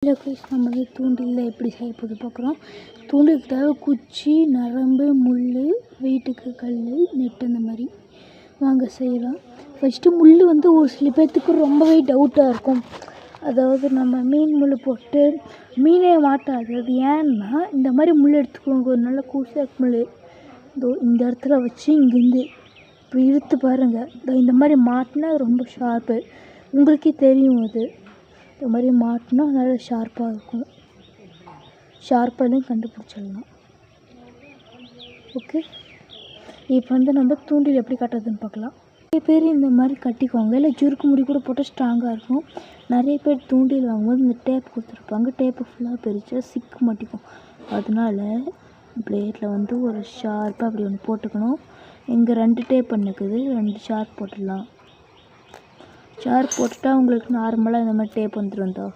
Hello guys, நம்ம வந்து தூண்டிலில் எப்படி செய்ய போது பார்க்குறோம். தூண்டிலுக்கு தேவை குச்சி, நரம்பு, முள், வெயிட்டுக்கு கல், நெட், அந்த மாதிரி வாங்க செய்யலாம். ஃபஸ்ட்டு முள் வந்து ஒரு சில பேர்த்துக்கு ரொம்பவே டவுட்டாக இருக்கும். அதாவது நம்ம மீன் முள் போட்டு மீனே மாட்டாது. அது ஏன்னா இந்த மாதிரி முள் எடுத்துக்கோங்க. ஒரு நல்ல கூசாக்கு முள் இந்த இடத்துல வச்சு இங்கேருந்து இப்படி இழுத்து பாருங்கள். இந்த மாதிரி மாட்டினா ரொம்ப ஷார்ப்பு, உங்களுக்கே தெரியும். அது இந்த மாதிரி மாட்டினா நல்லா ஷார்ப்பாக இருக்கும். ஷார்ப்பாக கண்டுபிடிச்சிடலாம். ஓகே, இப்போ வந்து நம்ம தூண்டில் எப்படி கட்டுறதுன்னு பார்க்கலாம். நிறைய பேர் இந்த மாதிரி கட்டிக்குவாங்க, இல்லை சுருக்கு முடி கூட போட்டால் ஸ்ட்ராங்காக இருக்கும். நிறைய பேர் தூண்டில் வாங்கும்போது இந்த டேப் கொடுத்துருப்பாங்க. டேப்பை ஃபுல்லாக பிரித்தா சிக்கு மாட்டிக்கும். அதனால பிளேட்டில் வந்து ஒரு ஷார்ப்பாக அப்படி ஒன்று போட்டுக்கணும். இங்கே 2 டேப் இருக்குது, 2 ஷார்ப் போட்டுடலாம். ஷார்ப் போட்டுட்டா உங்களுக்கு நார்மலாக இந்த மாதிரி டேப் வந்துடும்.